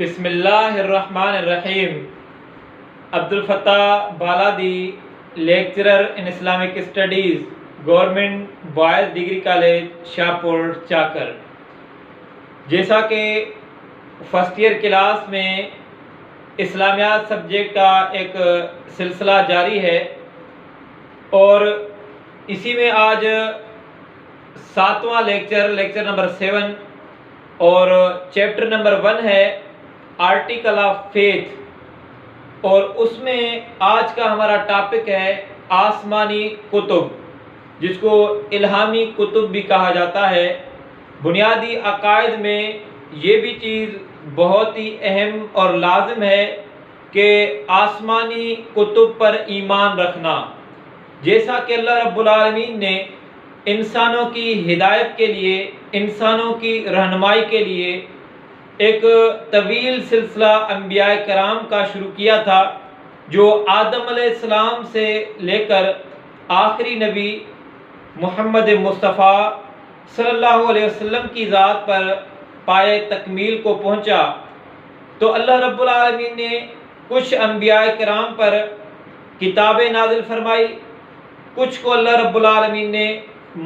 بسم اللہ الرحمن الرحیم. Abdul Fattah Baladi, lecturer in Islamic studies, government boys degree college Shahpur Chakar. جیسا کہ فرسٹ ایئر کلاس میں اسلامیات سبجیکٹ کا ایک سلسلہ جاری ہے اور اسی میں آج 7واں لیکچر نمبر 7 اور چیپٹر نمبر 1 ہے آرٹیکل آف فیتھ، اور اس میں آج کا ہمارا ٹاپک ہے آسمانی کتب، جس کو الہامی کتب بھی کہا جاتا ہے. بنیادی عقائد میں یہ بھی چیز بہت ہی اہم اور لازم ہے کہ آسمانی کتب پر ایمان رکھنا. جیسا کہ اللہ رب العالمین نے انسانوں کی ہدایت کے لیے، انسانوں کی رہنمائی کے لیے ایک طویل سلسلہ انبیاء کرام کا شروع کیا تھا، جو آدم علیہ السلام سے لے کر آخری نبی محمد مصطفیٰ صلی اللہ علیہ وسلم کی ذات پر پائے تکمیل کو پہنچا. تو اللہ رب العالمین نے کچھ انبیاء کرام پر کتابیں نازل فرمائی، کچھ کو اللہ رب العالمین نے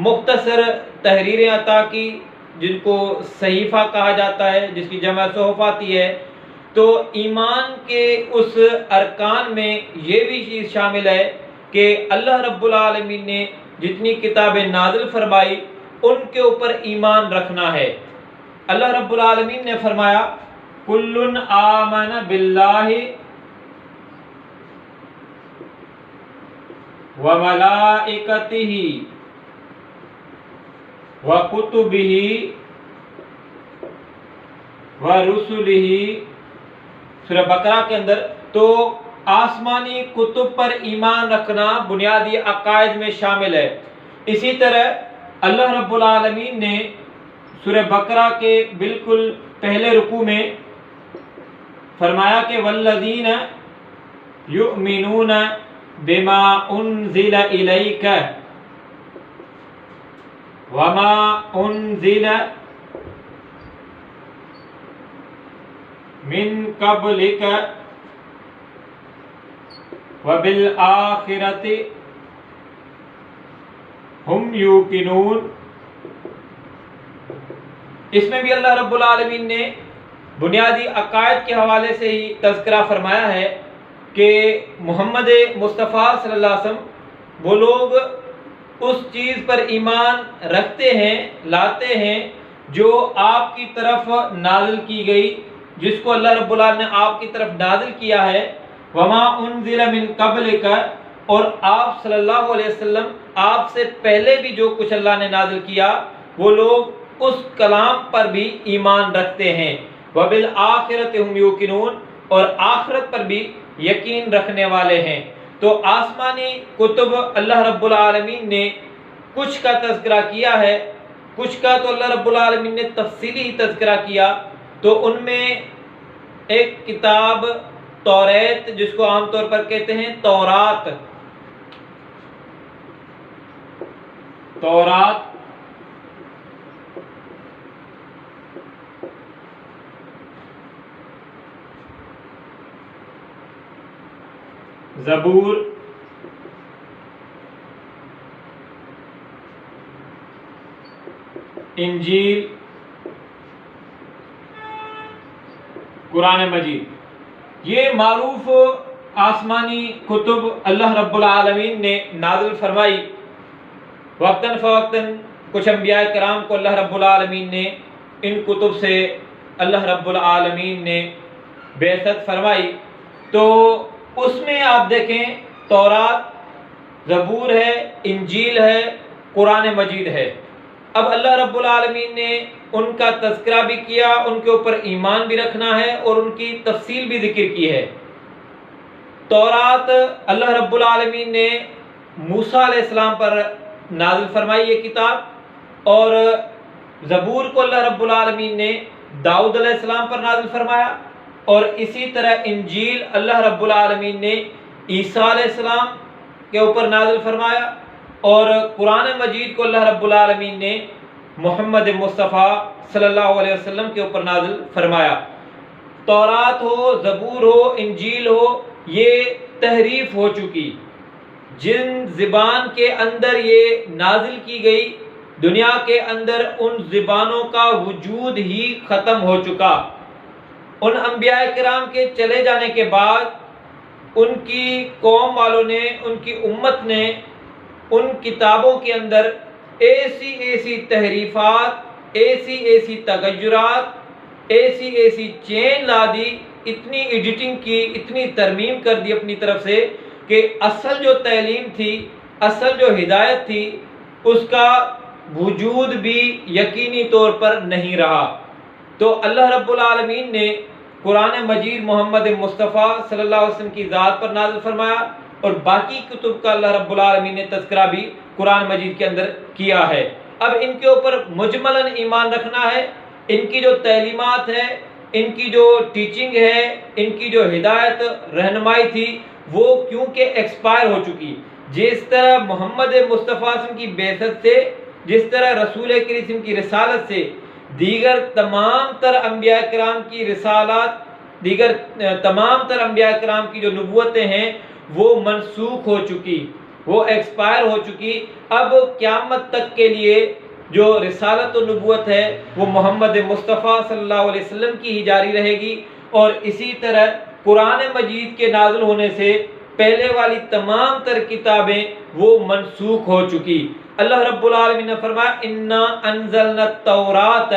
مختصر تحریریں عطا کی، جن کو صحیفہ کہا جاتا ہے، جس کی جمع صحف آتی ہے. تو ایمان کے اس ارکان میں یہ بھی چیز شامل ہے کہ اللہ رب العالمین نے جتنی کتابیں نازل فرمائی ان کے اوپر ایمان رکھنا ہے. اللہ رب العالمین نے فرمایا کل آمن باللہ وملائکتہ وکتبہ ورسلہ، سورہ بقرہ کے اندر. تو آسمانی کتب پر ایمان رکھنا بنیادی عقائد میں شامل ہے. اسی طرح اللہ رب العالمین نے سورہ بقرہ کے بالکل پہلے رکوع میں فرمایا کہ والذین یؤمنون بما انزل الیک وما انزل من قبلک وبالآخرۃ ہم یوقنون. اس میں بھی اللہ رب العالمین نے بنیادی عقائد کے حوالے سے ہی تذکرہ فرمایا ہے کہ محمد مصطفیٰ صلی اللہ علیہ وسلم وہ لوگ اس چیز پر ایمان رکھتے ہیں، لاتے ہیں جو آپ کی طرف نازل کی گئی، جس کو اللہ رب العالمین نے آپ کی طرف نازل کیا ہے. وما انزل من قبلک، اور آپ صلی اللہ علیہ وسلم آپ سے پہلے بھی جو کچھ اللہ نے نازل کیا وہ لوگ اس کلام پر بھی ایمان رکھتے ہیں. وبالآخرۃ ہم یوقنون، اور آخرت پر بھی یقین رکھنے والے ہیں. تو آسمانی کتب اللہ رب العالمین نے کچھ کا تذکرہ کیا ہے، کچھ کا تو اللہ رب العالمین نے تفصیلی تذکرہ کیا. تو ان میں ایک کتاب توریت، جس کو عام طور پر کہتے ہیں تورات، زبور، انجیل، قرآن مجید، یہ معروف آسمانی کتب اللہ رب العالمین نے نازل فرمائی. وقتاً فوقتاً کچھ انبیاء کرام کو اللہ رب العالمین نے ان کتب سے اللہ رب العالمین نے بعثت فرمائی. تو اس میں آپ دیکھیں تورات، زبور ہے، انجیل ہے، قرآن مجید ہے. اب اللہ رب العالمین نے ان کا تذکرہ بھی کیا، ان کے اوپر ایمان بھی رکھنا ہے اور ان کی تفصیل بھی ذکر کی ہے. تورات اللہ رب العالمین نے موسیٰ علیہ السلام پر نازل فرمائی یہ کتاب، اور زبور کو اللہ رب العالمین نے داؤد علیہ السلام پر نازل فرمایا، اور اسی طرح انجیل اللہ رب العالمین نے عیسیٰ علیہ السلام کے اوپر نازل فرمایا، اور قرآن مجید کو اللہ رب العالمین نے محمد مصطفیٰ صلی اللہ علیہ وسلم کے اوپر نازل فرمایا. تورات ہو، زبور ہو، انجیل ہو، یہ تحریف ہو چکی. جن زبان کے اندر یہ نازل کی گئی، دنیا کے اندر ان زبانوں کا وجود ہی ختم ہو چکا. ان انبیاء کرام کے چلے جانے کے بعد ان کی قوم والوں نے، ان کی امت نے ان کتابوں کے اندر ایسی تحریفات، ایسی تغیرات، ایسی چین لا دی، اتنی ایڈیٹنگ کی، اتنی ترمیم کر دی اپنی طرف سے کہ اصل جو تعلیم تھی، اصل جو ہدایت تھی، اس کا وجود بھی یقینی طور پر نہیں رہا. تو اللہ رب العالمین نے قرآن مجید محمد مصطفیٰ صلی اللہ علیہ وسلم کی ذات پر نازل فرمایا، اور باقی کتب کا اللہ رب العالمین نے تذکرہ بھی قرآن مجید کے اندر کیا ہے. اب ان کے اوپر مجملاً ایمان رکھنا ہے. ان کی جو تعلیمات ہے، ان کی جو ٹیچنگ ہے، ان کی جو ہدایت رہنمائی تھی، وہ کیونکہ ایکسپائر ہو چکی. جس طرح محمد مصطفیٰ صلی اللہ علیہ وسلم کی بعثت سے، جس طرح رسول کریم کی رسالت سے دیگر تمام تر انبیاء کرام کی رسالات، دیگر تمام تر انبیاء کرام کی جو نبوتیں ہیں وہ منسوخ ہو چکی، وہ ایکسپائر ہو چکی. اب قیامت تک کے لیے جو رسالت و نبوت ہے وہ محمد مصطفیٰ صلی اللہ علیہ وسلم کی ہی جاری رہے گی. اور اسی طرح قرآن مجید کے نازل ہونے سے پہلے والی تمام تر کتابیں وہ منسوخ ہو چکی. اللہ رب العالمین نے فرمایا انا انزلنا التوراۃ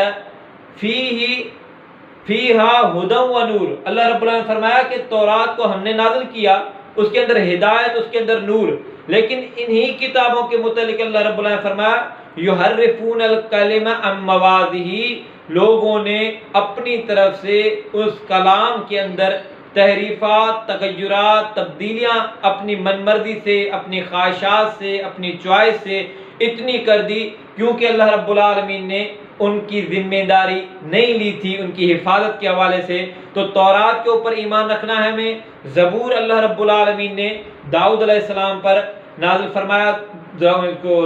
فیہا ھدی و نور. اللہ رب العالمین نے فرمایا کہ تورات کو ہم نے نازل کیا، اس کے اندر ہدایت، اس کے اندر نور. لیکن انہی کتابوں کے متعلق اللہ رب العالمین نے فرمایا یحرفون الکلم عن مواضعہ، لوگوں نے اپنی طرف سے اس کلام کے اندر تحریفات، تغیرات، تبدیلیاں اپنی من مرضی سے، اپنی خواہشات سے، اپنی چوائس سے اتنی کر دی، کیونکہ اللہ رب العالمین نے ان کی ذمہ داری نہیں لی تھی ان کی حفاظت کے حوالے سے. تو تورات کے اوپر ایمان رکھنا ہے ہمیں. زبور اللہ رب العالمین نے داؤد علیہ السلام پر نازل فرمایا.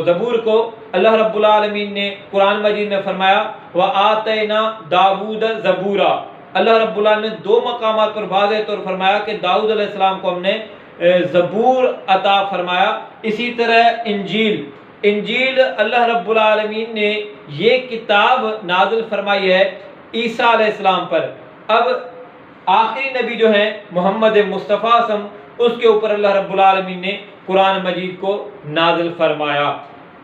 زبور کو اللہ رب العالمین نے قرآن مجید میں فرمایا وَآتَيْنَا دَاوُودَ زَبُورًا. اللہ رب العالمین نے دو مقامات پر واضح طور فرمایا کہ داؤد علیہ السلام کو ہم نے زبور عطا فرمایا. اسی طرح انجیل اللہ رب العالمین نے یہ کتاب نازل فرمائی ہے عیسیٰ علیہ السلام پر. اب آخری نبی جو ہیں محمد مصطفیٰ صلی اللہ علیہ وسلم، اس کے اوپر اللہ رب العالمین نے قرآن مجید کو نازل فرمایا.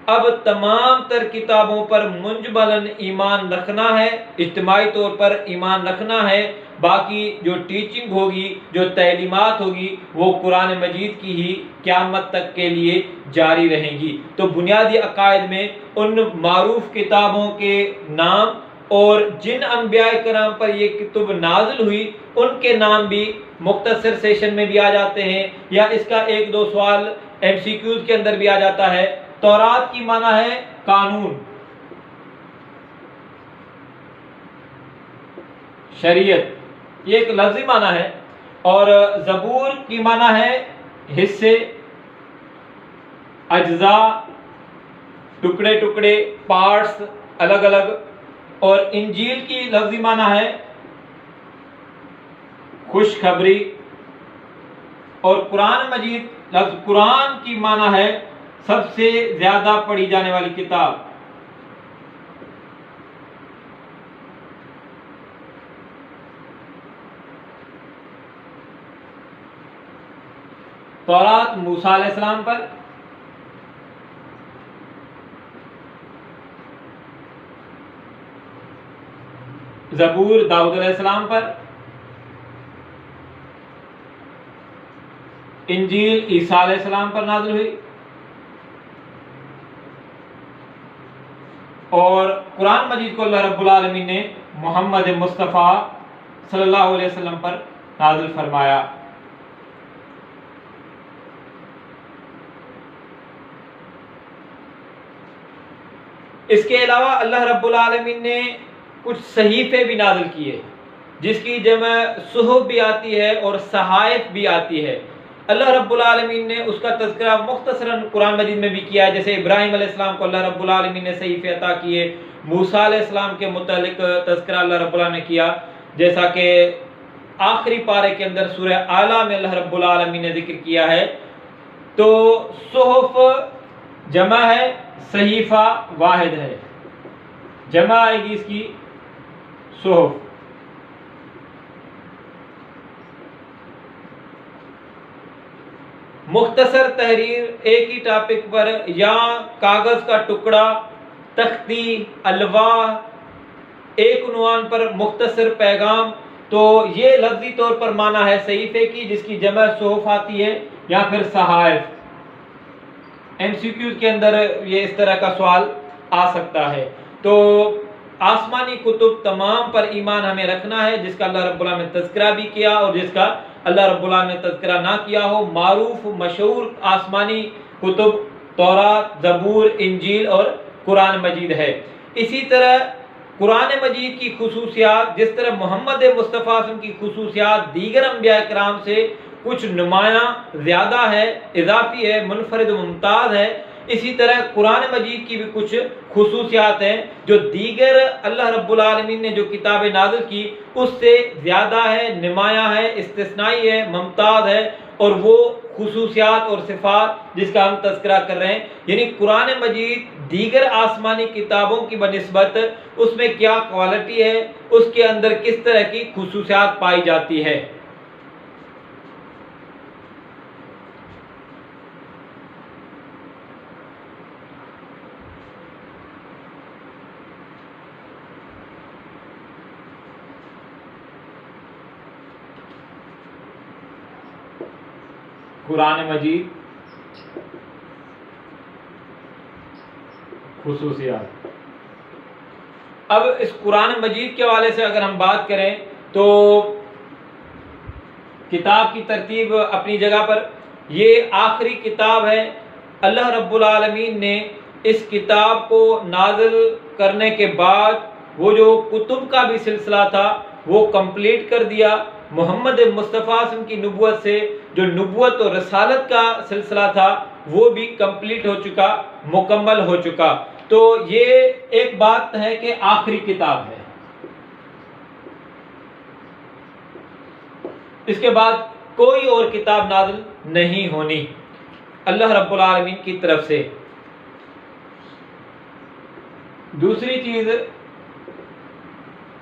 اب تمام تر کتابوں پر مجملاً ایمان رکھنا ہے، اجتماعی طور پر ایمان رکھنا ہے. باقی جو ٹیچنگ ہوگی، جو تعلیمات ہوگی، وہ قرآن مجید کی ہی قیامت تک کے لیے جاری رہیں گی. تو بنیادی عقائد میں ان معروف کتابوں کے نام اور جن انبیاء کرام پر یہ کتب نازل ہوئی ان کے نام بھی مختصر سیشن میں بھی آ جاتے ہیں، یا اس کا ایک دو سوال MCQs کے اندر بھی آ جاتا ہے. تورات کی معنی ہے قانون، شریعت، یہ ایک لفظی معنی ہے. اور زبور کی معنی ہے حصے، اجزاء، ٹکڑے ٹکڑے، پارٹس الگ الگ. اور انجیل کی لفظی معنی ہے خوشخبری. اور قرآن مجید لفظ قرآن کی معنی ہے سب سے زیادہ پڑھی جانے والی کتاب. تورات موسیٰ علیہ السلام پر، زبور داؤد علیہ السلام پر، انجیل عیسیٰ علیہ السلام پر نازل ہوئی، اور قرآن مجید کو اللہ رب العالمین نے محمد مصطفیٰ صلی اللہ علیہ وسلم پر نازل فرمایا. اس کے علاوہ اللہ رب العالمین نے کچھ صحیفے بھی نازل کیے جس کی جمع صحف بھی آتی ہے اور صحائف بھی آتی ہے. اللہ رب العالمین نے اس کا تذکرہ مختصراً قرآن مجید میں بھی کیا ہے. جیسے ابراہیم علیہ السلام کو اللہ رب العالمین نے صحیفے عطا کیے، موسیٰ علیہ السلام کے متعلق تذکرہ اللہ رب العالمین نے کیا، جیسا کہ آخری پارے کے اندر سورہ اعلیٰ میں اللہ رب العالمین نے ذکر کیا ہے، تو صحف جمع ہے، صحیفہ واحد ہے، جمع آئے گی اس کی صحف۔ مختصر تحریر ایک ہی ٹاپک پر، یا کاغذ کا ٹکڑا، تختی، الواح، ایک عنوان پر مختصر پیغام، تو یہ لفظی طور پر معنی ہے صحیفے کی، جس کی جمع صحف آتی ہے، یا پھر صحائف۔ MCQ کے اندر یہ اس طرح کا سوال آ سکتا ہے۔ تو آسمانی کتب تمام پر ایمان ہمیں رکھنا ہے، جس کا اللہ رب العالمین نے تذکرہ بھی کیا اور جس کا اللہ رب العالمین نے تذکرہ نہ کیا ہو۔ معروف مشہور آسمانی کتب تورات، زبور، انجیل اور قرآن مجید ہے۔ اسی طرح قرآن مجید کی خصوصیات، جس طرح محمد مصطفیٰ صلی اللہ علیہ وسلم کی خصوصیات دیگر انبیاء کرام سے کچھ نمایاں زیادہ ہے، اضافی ہے، منفرد و ممتاز ہے، اسی طرح قرآن مجید کی بھی کچھ خصوصیات ہیں جو دیگر اللہ رب العالمین نے جو کتابیں نازل کی اس سے زیادہ ہے، نمایاں ہے، استثنائی ہے، ممتاز ہے، اور وہ خصوصیات اور صفات جس کا ہم تذکرہ کر رہے ہیں، یعنی قرآن مجید دیگر آسمانی کتابوں کی بنسبت اس میں کیا کوالٹی ہے، اس کے اندر کس طرح کی خصوصیات پائی جاتی ہے۔ قرآن مجید خصوصیات۔ اب اس قرآن مجید کے حوالے سے اگر ہم بات کریں تو کتاب کی ترتیب اپنی جگہ پر، یہ آخری کتاب ہے۔ اللہ رب العالمین نے اس کتاب کو نازل کرنے کے بعد وہ جو کتب کا بھی سلسلہ تھا وہ کمپلیٹ کر دیا۔ محمد مصطفیٰ صلی اللہ علیہ وسلم کی نبوت سے جو نبوت اور رسالت کا سلسلہ تھا وہ بھی کمپلیٹ ہو چکا، مکمل ہو چکا۔ تو یہ ایک بات ہے کہ آخری کتاب ہے، اس کے بعد کوئی اور کتاب نازل نہیں ہونی اللہ رب العالمین کی طرف سے۔ دوسری چیز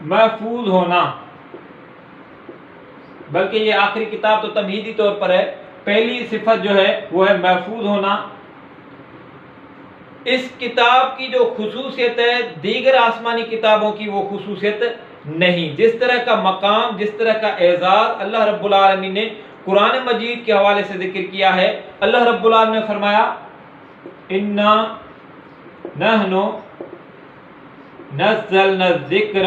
محفوظ ہونا، بلکہ یہ آخری کتاب تو تمہیدی طور پر ہے، پہلی صفت جو ہے وہ ہے محفوظ ہونا۔ اس کتاب کی جو خصوصیت ہے دیگر آسمانی کتابوں کی وہ خصوصیت نہیں۔ جس طرح کا مقام، جس طرح کا اعزاز اللہ رب العالمین نے قرآن مجید کے حوالے سے ذکر کیا ہے، اللہ رب العالمین نے فرمایا اِنَّا نَحْنُ نَزَّلْنَا الذِّكْرَ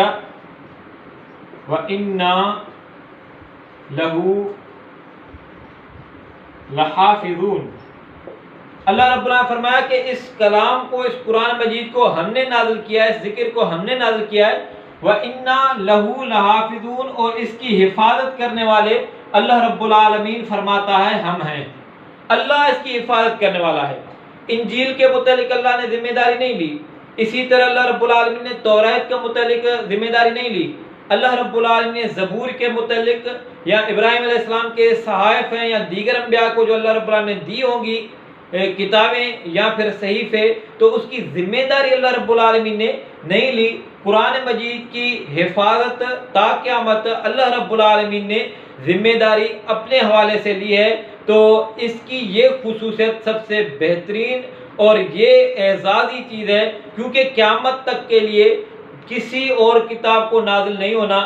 وَإِنَّا لَهُ لَحَافِظُونَ۔ اللہ رب العالمین نے فرمایا کہ اس کلام کو، اس قرآن مجید کو ہم نے نازل کیا ہے، اس ذکر کو ہم نے نازل کیا ہے، وَإِنَّا لَهُ لَحَافِظُونَ، اور اس کی حفاظت کرنے والے اللہ رب العالمین فرماتا ہے ہم ہیں۔ اللہ اس کی حفاظت کرنے والا ہے۔ انجیل کے متعلق اللہ نے ذمہ داری نہیں لی، اسی طرح اللہ رب العالمین نے توریت کے متعلق ذمہ داری نہیں لی۔ اللہ رب العالمین نے زبور کے متعلق یا ابراہیم علیہ السلام کے صحائف ہیں یا دیگر انبیاء کو جو اللہ رب العالمین نے دی ہوں گی کتابیں یا پھر صحیفے، تو اس کی ذمہ داری اللہ رب العالمین نے نہیں لی۔ قرآن مجید کی حفاظت تا قیامت اللہ رب العالمین نے ذمہ داری اپنے حوالے سے لی ہے۔ تو اس کی یہ خصوصیت سب سے بہترین اور یہ اعزازی چیز ہے، کیونکہ قیامت تک کے لیے کسی اور کتاب کو نازل نہیں ہونا،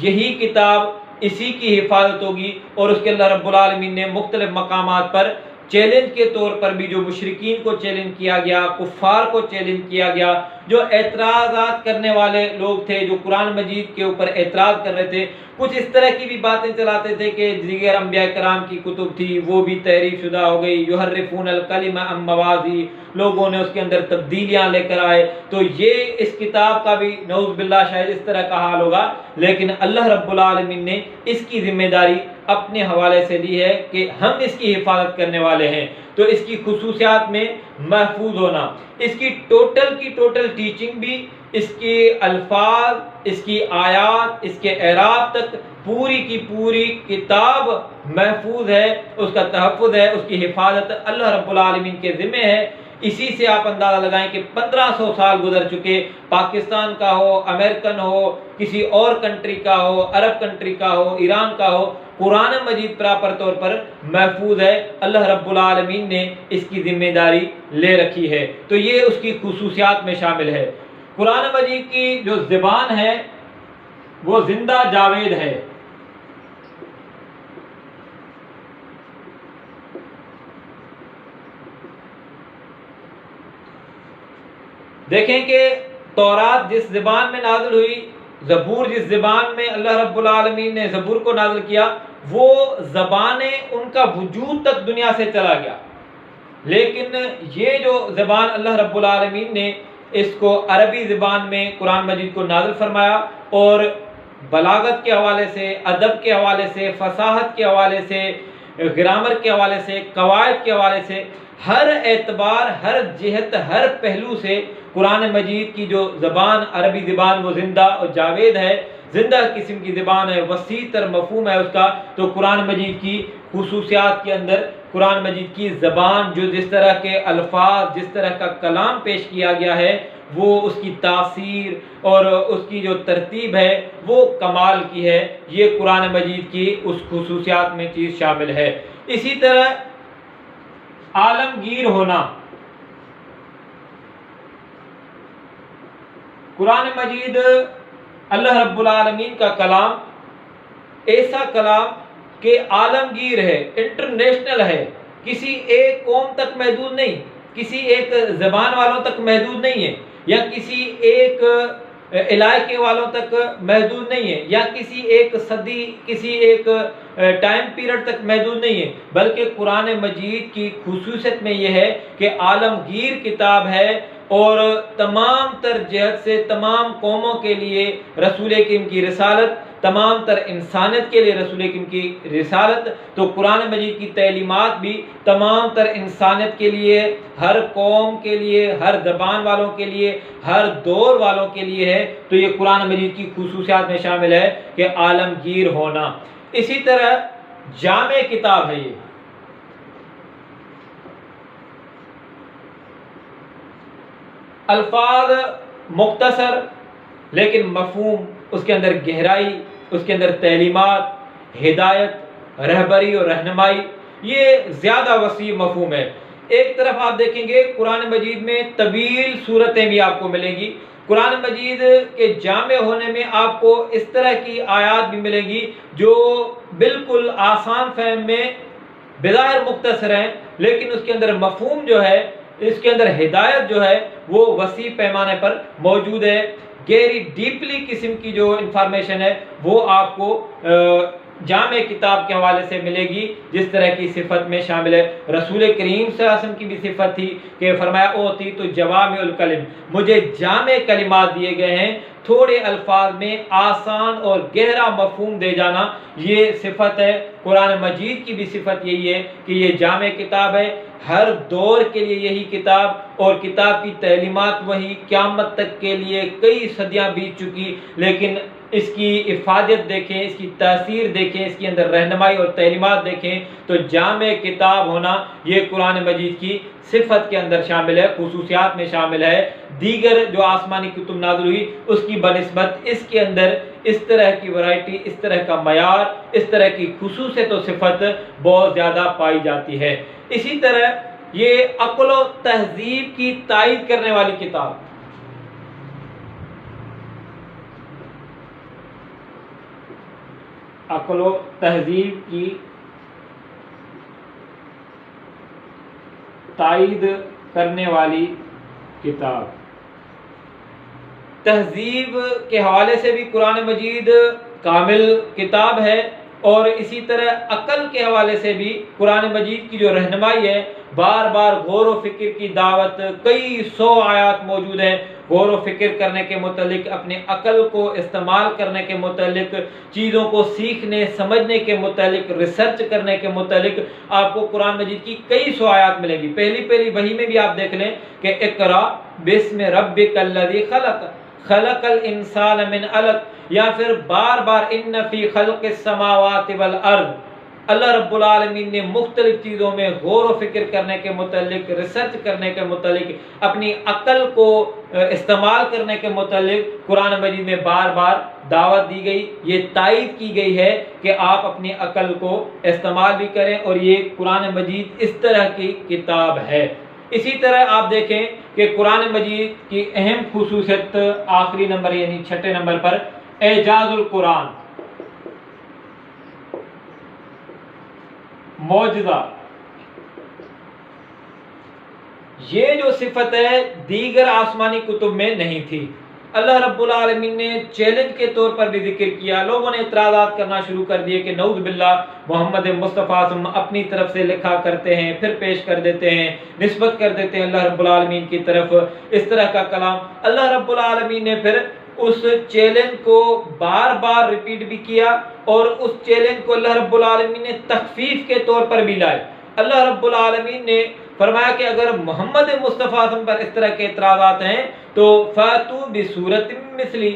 یہی کتاب اسی کی حفاظت ہوگی۔ اور اس کے اللہ رب العالمین نے مختلف مقامات پر چیلنج کے طور پر بھی جو مشرکین کو چیلنج کیا گیا، کفار کو چیلنج کیا گیا، جو اعتراضات کرنے والے لوگ تھے، جو قرآن مجید کے اوپر اعتراض کر رہے تھے، کچھ اس طرح کی بھی باتیں چلاتے تھے کہ دیگر انبیاء کرام کی کتب تھی وہ بھی تحریف شدہ ہو گئی، یحرفون الکلم عن مواضع، لوگوں نے اس کے اندر تبدیلیاں لے کر آئے۔ تو یہ اس کتاب کا بھی نعوذ باللہ شاید اس طرح کا حال ہوگا، لیکن اللہ رب العالمین نے اس کی ذمہ داری اپنے حوالے سے لی ہے کہ ہم اس کی حفاظت کرنے والے ہیں۔ تو اس کی خصوصیات میں محفوظ ہونا، اس کی ٹوٹل ٹیچنگ بھی، اس کے الفاظ، اس کی آیات، اس کے اعراب تک پوری کی پوری کتاب محفوظ ہے، اس کا تحفظ ہے، اس کی حفاظت اللہ رب العالمین کے ذمہ ہے۔ اسی سے آپ اندازہ لگائیں کہ 1500 سال گزر چکے، پاکستان کا ہو، امریکن ہو، کسی اور کنٹری کا ہو، عرب کنٹری کا ہو، ایران کا ہو، قرآن مجید پراپر طور پر محفوظ ہے، اللہ رب العالمین نے اس کی ذمہ داری لے رکھی ہے، تو یہ اس کی خصوصیات میں شامل ہے۔ قرآن مجید کی جو زبان ہے وہ زندہ جاوید ہے۔ دیکھیں کہ تورات جس زبان میں نازل ہوئی، زبور جس زبان میں اللہ رب العالمین نے زبور کو نازل کیا، وہ زبانیں ان کا وجود تک دنیا سے چلا گیا، لیکن یہ جو زبان اللہ رب العالمین نے اس کو عربی زبان میں قرآن مجید کو نازل فرمایا، اور بلاغت کے حوالے سے، ادب کے حوالے سے، فصاحت کے حوالے سے، گرامر کے حوالے سے، قواعد کے حوالے سے، ہر اعتبار، ہر جہت، ہر پہلو سے قرآن مجید کی جو زبان، عربی زبان، وہ زندہ اور جاوید ہے، زندہ قسم کی زبان ہے، وسیع تر مفہوم ہے اس کا۔ تو قرآن مجید کی خصوصیات کے اندر قرآن مجید کی زبان، جو جس طرح کے الفاظ، جس طرح کا کلام پیش کیا گیا ہے، وہ اس کی تاثیر اور اس کی جو ترتیب ہے وہ کمال کی ہے، یہ قرآن مجید کی اس خصوصیات میں چیز شامل ہے۔ اسی طرح عالمگیر ہونا، قرآن مجید اللہ رب العالمین کا کلام ایسا کلام کہ عالمگیر ہے، انٹرنیشنل ہے، کسی ایک قوم تک محدود نہیں، کسی ایک زبان والوں تک محدود نہیں ہے، یا کسی ایک علاقے والوں تک محدود نہیں ہے، یا کسی ایک صدی، کسی ایک ٹائم پیریڈ تک محدود نہیں ہے، بلکہ قرآن مجید کی خصوصیت میں یہ ہے کہ عالمگیر کتاب ہے، اور تمام تر جہت سے تمام قوموں کے لیے رسول کریم کی رسالت، تمام تر انسانیت کے لیے رسول کریم کی رسالت۔ تو قرآن مجید کی تعلیمات بھی تمام تر انسانیت کے لیے، ہر قوم کے لیے، ہر زبان والوں کے لیے، ہر دور والوں کے لیے ہے۔ تو یہ قرآن مجید کی خصوصیات میں شامل ہے کہ عالمگیر ہونا۔ اسی طرح جامع کتاب ہے، یہ الفاظ مختصر لیکن مفہوم، اس کے اندر گہرائی، اس کے اندر تعلیمات، ہدایت، رہبری اور رہنمائی، یہ زیادہ وسیع مفہوم ہے۔ ایک طرف آپ دیکھیں گے قرآن مجید میں طویل صورتیں بھی آپ کو ملیں گی، قرآن مجید کے جامع ہونے میں آپ کو اس طرح کی آیات بھی ملیں گی جو بالکل آسان فہم میں بظاہر مختصر ہیں، لیکن اس کے اندر مفہوم جو ہے، اس کے اندر ہدایت جو ہے وہ وسیع پیمانے پر موجود ہے، گہری ڈیپلی قسم کی جو انفارمیشن ہے وہ آپ کو جامع کتاب کے حوالے سے ملے گی، جس طرح کی صفت میں شامل ہے۔ رسول کریم صلی اللہ علیہ وسلم کی بھی صفت تھی کہ فرمایا اوتی تو جوامع الکلم، مجھے جامع کلمات دیے گئے ہیں، تھوڑے الفاظ میں آسان اور گہرا مفہوم دے جانا، یہ صفت ہے۔ قرآن مجید کی بھی صفت یہی ہے کہ یہ جامع کتاب ہے، ہر دور کے لیے یہی کتاب، اور کتاب کی تعلیمات وہی، قیامت تک کے لیے کئی صدیاں بیت چکی، لیکن اس کی افادت دیکھیں، اس کی تاثیر دیکھیں، اس کے اندر رہنمائی اور تعلیمات دیکھیں، تو جامع کتاب ہونا یہ قرآن مجید کی صفت کے اندر شامل ہے، خصوصیات میں شامل ہے۔ دیگر جو آسمانی کتب نازل ہوئی اس کی بنسبت اس کے اندر اس طرح کی ورائٹی، اس طرح کا معیار، اس طرح کی خصوصیت و صفت بہت زیادہ پائی جاتی ہے۔ اسی طرح یہ عقل و تہذیب کی تائید کرنے والی کتاب، عقل و تہذیب کی تائید کرنے والی کتاب، تہذیب کے حوالے سے بھی قرآن مجید کامل کتاب ہے، اور اسی طرح عقل کے حوالے سے بھی قرآن مجید کی جو رہنمائی ہے، بار بار غور و فکر کی دعوت، کئی 100 آیات موجود ہیں غور و فکر کرنے کے متعلق، اپنے عقل کو استعمال کرنے کے متعلق، چیزوں کو سیکھنے سمجھنے کے متعلق، ریسرچ کرنے کے متعلق آپ کو قرآن مجید کی کئی سو آیات ملے گی۔ پہلی وحی میں بھی آپ دیکھ لیں کہ اقرا بسم ربک الذی خلق خلق الانسان من علق، یا پھر بار بار ان فی خلق السماوات والارض۔ اللہ رب العالمین نے مختلف چیزوں میں غور و فکر کرنے کے متعلق، ریسرچ کرنے کے متعلق، اپنی عقل کو استعمال کرنے کے متعلق قرآن مجید میں بار بار دعوت دی گئی، یہ تائید کی گئی ہے کہ آپ اپنی عقل کو استعمال بھی کریں، اور یہ قرآن مجید اس طرح کی کتاب ہے۔ اسی طرح آپ دیکھیں کہ قرآن مجید کی اہم خصوصیت آخری نمبر یعنی چھٹے نمبر پر اعجاز القرآن، معجزہ۔ یہ جو صفت ہے دیگر آسمانی کتب میں نہیں تھی۔ اللہ رب العالمین نے چیلنج کے طور پر بھی ذکر کیا، لوگوں نے اعتراضات کرنا شروع کر دیے کہ نعوذ باللہ محمد مصطفیٰ اپنی طرف سے لکھا کرتے ہیں، پھر پیش کر دیتے ہیں، نسبت کر دیتے ہیں اللہ رب العالمین کی طرف اس طرح کا کلام۔ اللہ رب العالمین نے پھر اس چیلنج کو بار بار ریپیٹ بھی کیا، اور اس چیلنج کو اللہ رب العالمین نے تخفیف کے طور پر بھی لائے۔ اللہ رب العالمین نے فرمایا کہ اگر محمد مصطفیٰ پر اس طرح کے اعتراضات ہیں تو فاتو بصورت مثلی،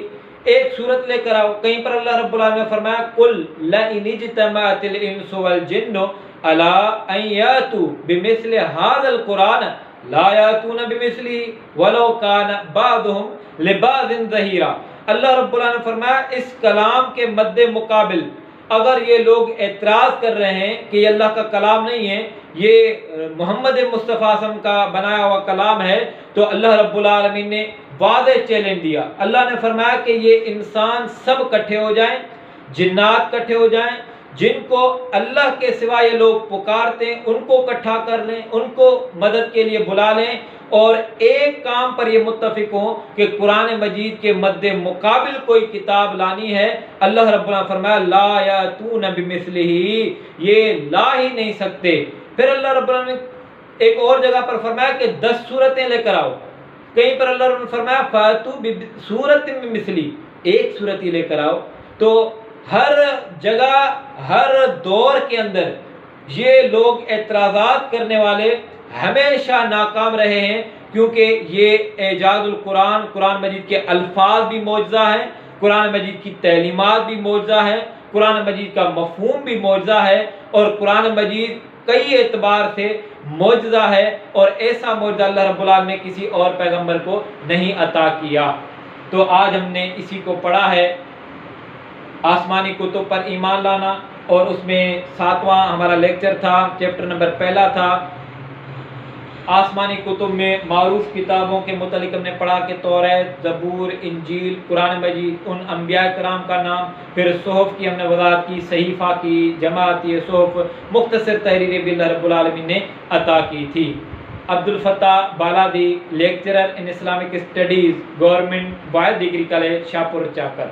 ایک صورت لے کر آؤ۔ کہیں پر اللہ رب العالمین نے فرمایا قل لئن اجتمعت الانس والجن الا ان یاتوا بمثل هذا القرآن لا یاتون بمثلہ ولو کان بعضهم لبعض ظہیرا۔ اللہ رب العالمین نے فرمایا اس کلام کے مد مقابل اگر یہ لوگ اعتراض کر رہے ہیں کہ یہ اللہ کا کلام نہیں ہے، یہ محمد مصطفیٰ کا بنایا ہوا کلام ہے، تو اللہ رب العالمین نے واضح چیلنج دیا۔ اللہ نے فرمایا کہ یہ انسان سب اکٹھے ہو جائیں، جنات اکٹھے ہو جائیں، جن کو اللہ کے سوا یہ لوگ پکارتے ہیں ان کو اکٹھا کر لیں، ان کو مدد کے لیے بلا لیں، اور ایک کام پر یہ متفق ہوں کہ قرآن مجید کے مد مقابل کوئی کتاب لانی ہے۔ اللہ رب العالمین نے فرمایا لا یاتون بمثلہ، یہ لا ہی نہیں سکتے۔ پھر اللہ رب العالمین نے ایک اور جگہ پر فرمایا کہ 10 سورتیں لے کر آؤ۔ کہیں پر اللہ رب العالمین نے فرمایا فاتو بسورۃ من مثلی، ایک سورت ہی لے کر آؤ۔ تو ہر جگہ ہر دور کے اندر یہ لوگ اعتراضات کرنے والے ہمیشہ ناکام رہے ہیں، کیونکہ یہ اعجاز القرآن، قرآن مجید کے الفاظ بھی معجزہ ہیں، قرآن مجید کی تعلیمات بھی معجزہ ہیں، قرآن مجید کا مفہوم بھی معجزہ ہے، اور قرآن مجید کئی اعتبار سے معجزہ ہے، اور ایسا معجزہ اللہ رب العالمین نے کسی اور پیغمبر کو نہیں عطا کیا۔ تو آج ہم نے اسی کو پڑھا ہے، آسمانی کتب پر ایمان لانا، اور اس میں 7واں ہمارا لیکچر تھا، چیپٹر نمبر پہلا تھا۔ آسمانی کتب میں معروف کتابوں کے متعلق ہم نے پڑھا کہ توریت، زبور، انجیل، قرآن مجید، ان انبیاء کرام کا نام، پھر صحف کی ہم نے وضاحت کی، صحیفہ کی، جماعتی صحف، مختصر تحریریں بھی اللہ رب العالمین نے عطا کی تھی۔ Abdul Fattah Baladi, lecturer in Islamic studies, government boys degree college, Shahpur Chakar.